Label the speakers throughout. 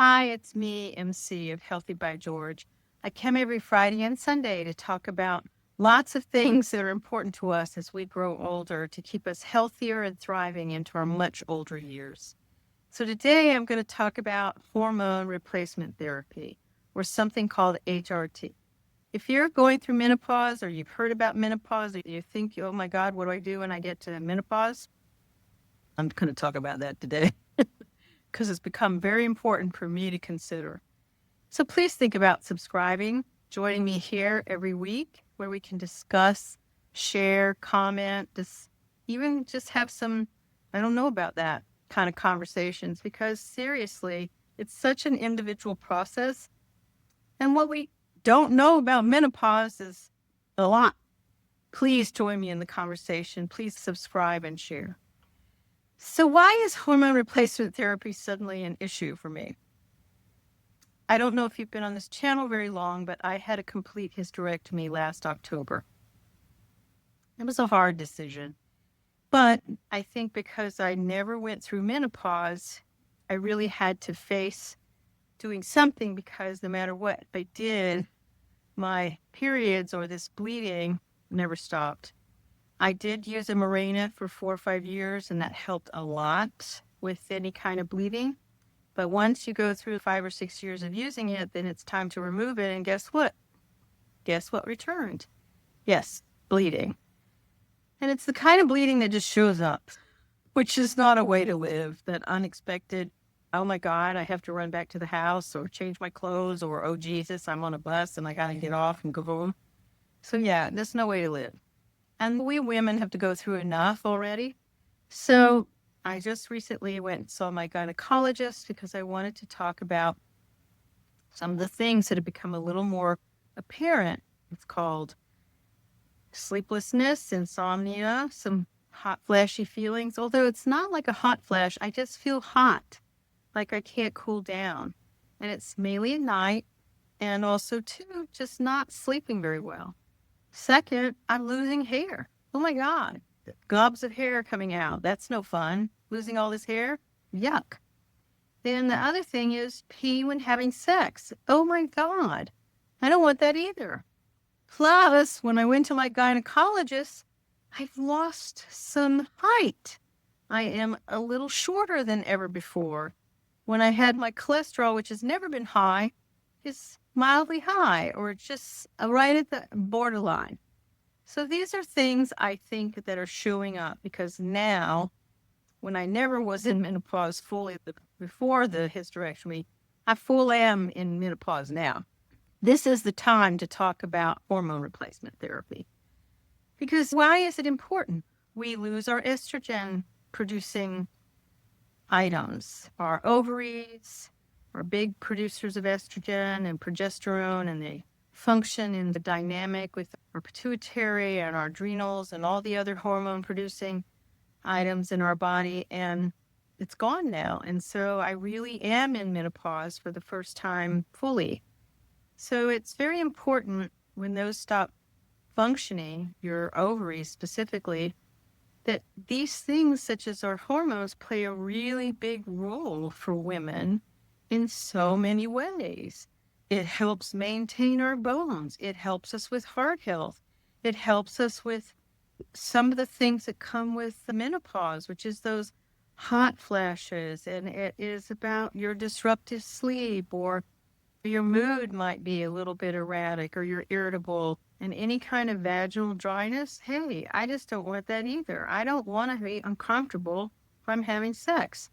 Speaker 1: Hi, it's me, MC of Healthy by George. I come every Friday and Sunday to talk about lots of things that are important to us as we grow older to keep us healthier and thriving into our much older years. So today I'm going to talk about hormone replacement therapy or something called HRT. If you're going through menopause or you've heard about menopause or you think, oh my God, what do I do when I get to menopause? I'm going to talk about that today because it's become very important for me to consider. So please think about subscribing, joining me here every week where we can discuss, share, comment, even just have some, I don't know about that kind of conversations because seriously, it's such an individual process. And what we don't know about menopause is a lot. Please join me in the conversation. Please subscribe and share. So why is hormone replacement therapy suddenly an issue for me? I don't know if you've been on this channel very long, but I had a complete hysterectomy last October. It was a hard decision, but I think because I never went through menopause, I really had to face doing something because no matter what I did, my periods or this bleeding never stopped. I did use a Mirena for 4 or 5 years, and that helped a lot with any kind of bleeding. But once you go through 5 or 6 years of using it, then it's time to remove it. And guess what? Guess what returned? Yes, bleeding. And it's the kind of bleeding that just shows up, which is not a way to live, that unexpected, oh my God, I have to run back to the house or change my clothes or, oh Jesus, I'm on a bus and I got to get off and go home. So yeah, there's no way to live. And we women have to go through enough already. So I just recently went and saw my gynecologist because I wanted to talk about some of the things that have become a little more apparent. It's called sleeplessness, insomnia, some hot flashy feelings, although it's not like a hot flash. I just feel hot, like I can't cool down. And it's mainly at night and also too, just not sleeping very well. Second, I'm losing hair. Oh my God. Gobs of hair coming out. That's no fun. Losing all this hair? Yuck. Then the other thing is pee when having sex. Oh my God. I don't want that either. Plus, when I went to my gynecologist, I've lost some height. I am a little shorter than ever before. When I had my cholesterol, which has never been high, is mildly high or just right at the borderline. So these are things I think that are showing up because now, when I never was in menopause fully before the hysterectomy, I full am in menopause now. This is the time to talk about hormone replacement therapy. Because why is it important? We lose our estrogen producing items. Our ovaries are big producers of estrogen and progesterone, and they function in the dynamic with our pituitary and our adrenals and all the other hormone producing items in our body. And it's gone now. And so I really am in menopause for the first time fully. So it's very important when those stop functioning, your ovaries specifically, that these things, such as our hormones, play a really big role for women in so many ways. It helps maintain our bones. It helps us with heart health. It helps us with some of the things that come with the menopause, which is those hot flashes. And it is about your disruptive sleep, or your mood might be a little bit erratic, or you're irritable, and any kind of vaginal dryness. Hey, I just don't want that either. I don't want to be uncomfortable if I'm having sex.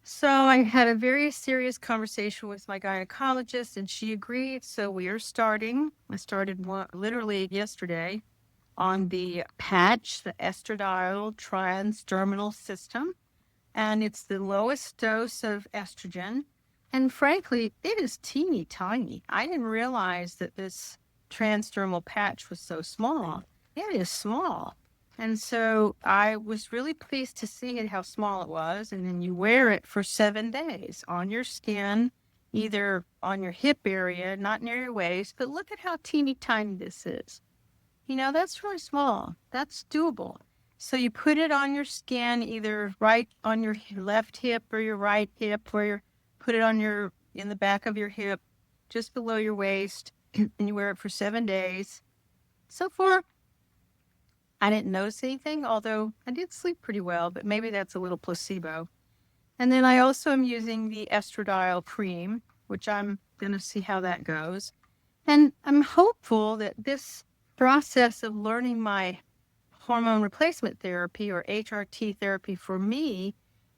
Speaker 1: So I had a very serious conversation with my gynecologist and she agreed. So we are starting. I started literally yesterday on the patch, the estradiol transdermal system. And it's the lowest dose of estrogen. And frankly, it is teeny tiny. I didn't realize that this transdermal patch was so small. It is small. And so I was really pleased to see it, how small it was. And then you wear it for 7 days on your skin, either on your hip area, not near your waist. But look at how teeny tiny this is. That's really small. That's doable. So you put it on your skin, either right on your left hip or your right hip, where you're put it on in the back of your hip, just below your waist, and you wear it for 7 days. So far, I didn't notice anything, although I did sleep pretty well, but maybe that's a little placebo. And then I also am using the estradiol cream, which I'm going to see how that goes. And I'm hopeful that this process of learning my hormone replacement therapy or HRT therapy for me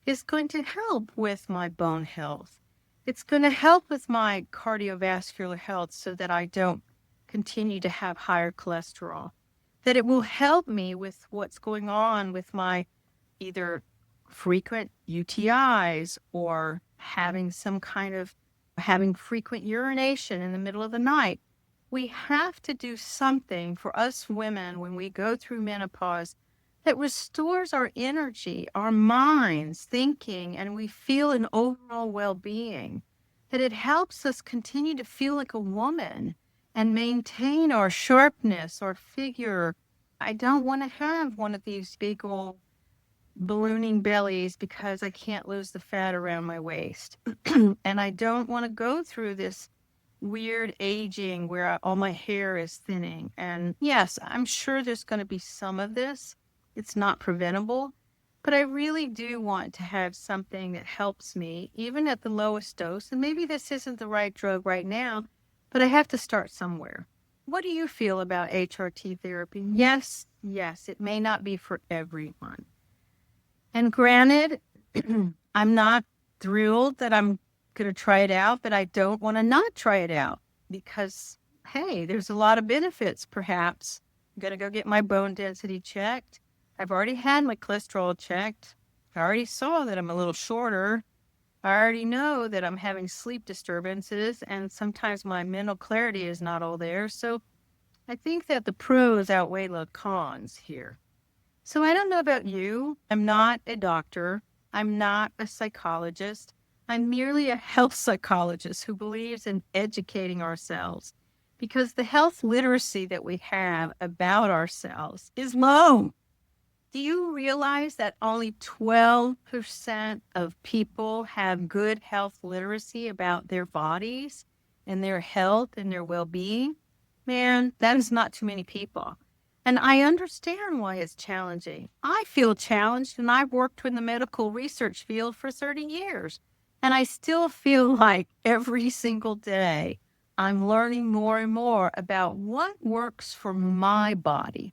Speaker 1: is going to help with my bone health. It's going to help with my cardiovascular health so that I don't continue to have higher cholesterol. That it will help me with what's going on with my either frequent UTIs or having having frequent urination in the middle of the night. We have to do something for us women when we go through menopause that restores our energy, our minds, thinking, and we feel an overall well-being. That it helps us continue to feel like a woman and maintain our sharpness, our figure. I don't want to have one of these big old ballooning bellies because I can't lose the fat around my waist. And I don't want to go through this weird aging where all my hair is thinning. And yes, I'm sure there's going to be some of this. It's not preventable. But I really do want to have something that helps me, even at the lowest dose. And maybe this isn't the right drug right now, but I have to start somewhere. What do you feel about HRT therapy? Yes, it may not be for everyone. And granted, I'm not thrilled that I'm going to try it out, but I don't want to not try it out because, hey, there's a lot of benefits, perhaps. I'm going to go get my bone density checked. I've already had my cholesterol checked. I already saw that I'm a little shorter. I already know that I'm having sleep disturbances, and sometimes my mental clarity is not all there. So I think that the pros outweigh the cons here. So I don't know about you. I'm not a doctor. I'm not a psychologist. I'm merely a health psychologist who believes in educating ourselves because the health literacy that we have about ourselves is low. Do you realize that only 12% of people have good health literacy about their bodies and their health and their well-being? Man, that is not too many people. And I understand why it's challenging. I feel challenged, and I've worked in the medical research field for 30 years. And I still feel like every single day I'm learning more and more about what works for my body.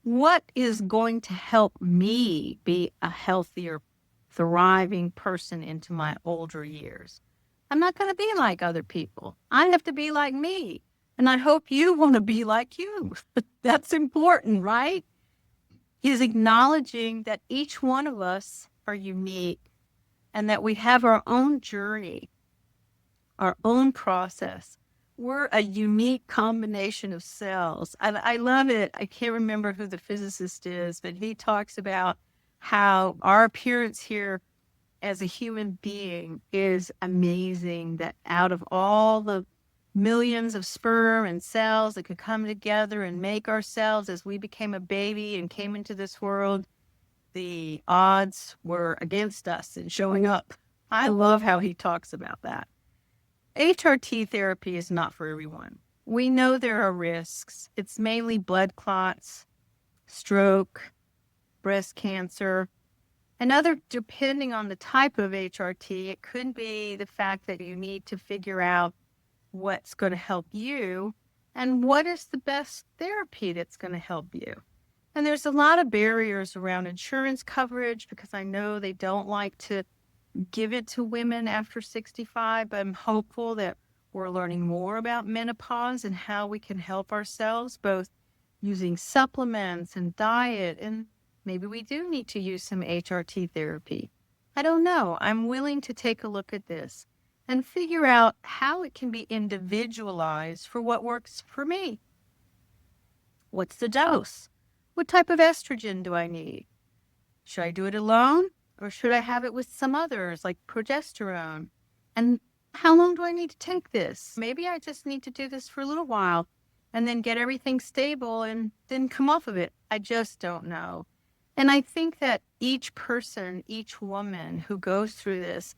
Speaker 1: What is going to help me be a healthier, thriving person into my older years? I'm not going to be like other people. I have to be like me. And I hope you want to be like you. That's important, right? Is acknowledging that each one of us are unique and that we have our own journey, our own process. We're a unique combination of cells. I love it. I can't remember who the physicist is, but he talks about how our appearance here as a human being is amazing, that out of all the millions of sperm and cells that could come together and make ourselves as we became a baby and came into this world, the odds were against us in showing up. I love how he talks about that. HRT therapy is not for everyone. We know there are risks. It's mainly blood clots, stroke, breast cancer, and other, depending on the type of HRT, it could be the fact that you need to figure out what's going to help you and what is the best therapy that's going to help you. And there's a lot of barriers around insurance coverage because I know they don't like to give it to women after 65, but I'm hopeful that we're learning more about menopause and how we can help ourselves, both using supplements and diet, and maybe we do need to use some HRT therapy. I don't know. I'm willing to take a look at this and figure out how it can be individualized for what works for me. What's the dose? What type of estrogen do I need? Should I do it alone? Or should I have it with some others, like progesterone? And how long do I need to take this? Maybe I just need to do this for a little while and then get everything stable and then come off of it. I just don't know. And I think that each person, each woman who goes through this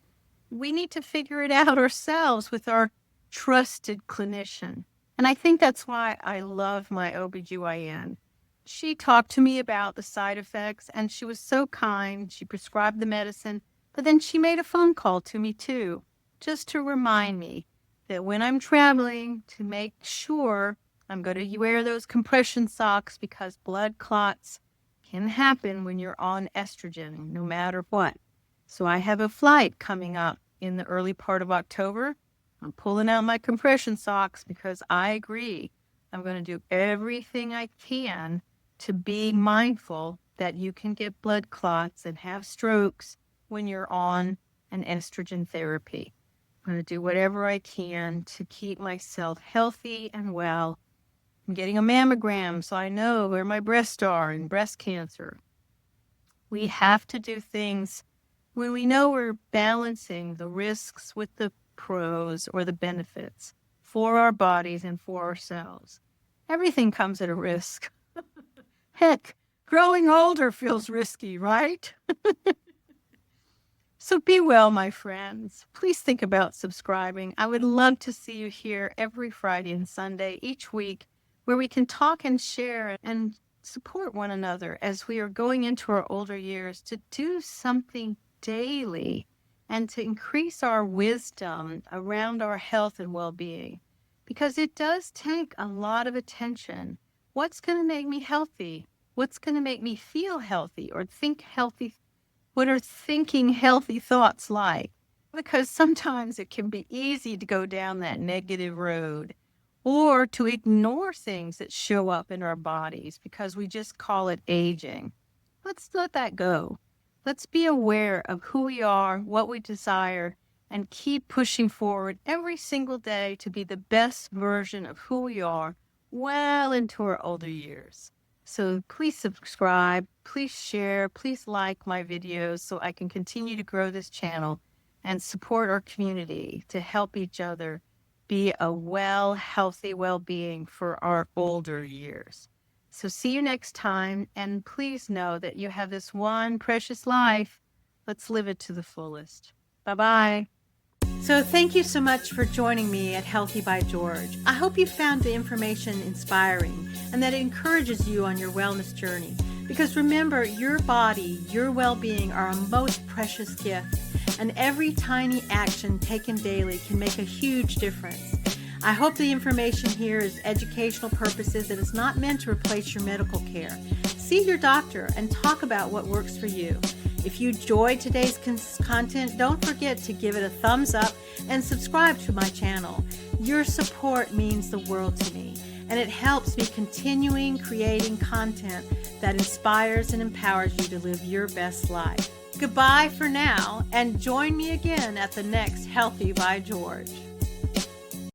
Speaker 1: we need to figure it out ourselves with our trusted clinician. And I think that's why I love my OBGYN. She talked to me about the side effects and she was so kind. She prescribed the medicine, but then she made a phone call to me too, just to remind me that when I'm traveling, to make sure I'm going to wear those compression socks because blood clots can happen when you're on estrogen, no matter what. So I have a flight coming up in the early part of October. I'm pulling out my compression socks because I agree. I'm going to do everything I can to be mindful that you can get blood clots and have strokes when you're on an estrogen therapy. I'm going to do whatever I can to keep myself healthy and well. I'm getting a mammogram so I know where my breasts are in breast cancer. We have to do things when we know we're balancing the risks with the pros or the benefits for our bodies and for ourselves. Everything comes at a risk. Heck, growing older feels risky, right? So be well, my friends. Please think about subscribing. I would love to see you here every Friday and Sunday each week where we can talk and share and support one another as we are going into our older years to do something daily and to increase our wisdom around our health and well-being. Because it does take a lot of attention. What's going to make me healthy? What's going to make me feel healthy or think healthy? What are thinking healthy thoughts like? Because sometimes it can be easy to go down that negative road or to ignore things that show up in our bodies because we just call it aging. Let's let that go. Let's be aware of who we are, what we desire, and keep pushing forward every single day to be the best version of who we are well into our older years. So please subscribe, please share, please like my videos so I can continue to grow this channel and support our community to help each other be a healthy well-being for our older years. So see you next time, and please know that you have this one precious life. Let's live it to the fullest. Bye-bye. So thank you so much for joining me at Healthy by George. I hope you found the information inspiring and that it encourages you on your wellness journey. Because remember, your body, your well-being are a most precious gift, and every tiny action taken daily can make a huge difference. I hope the information here is educational purposes and is not meant to replace your medical care. See your doctor and talk about what works for you. If you enjoyed today's content, don't forget to give it a thumbs up and subscribe to my channel. Your support means the world to me, and it helps me continuing creating content that inspires and empowers you to live your best life. Goodbye for now, and join me again at the next Healthy by George.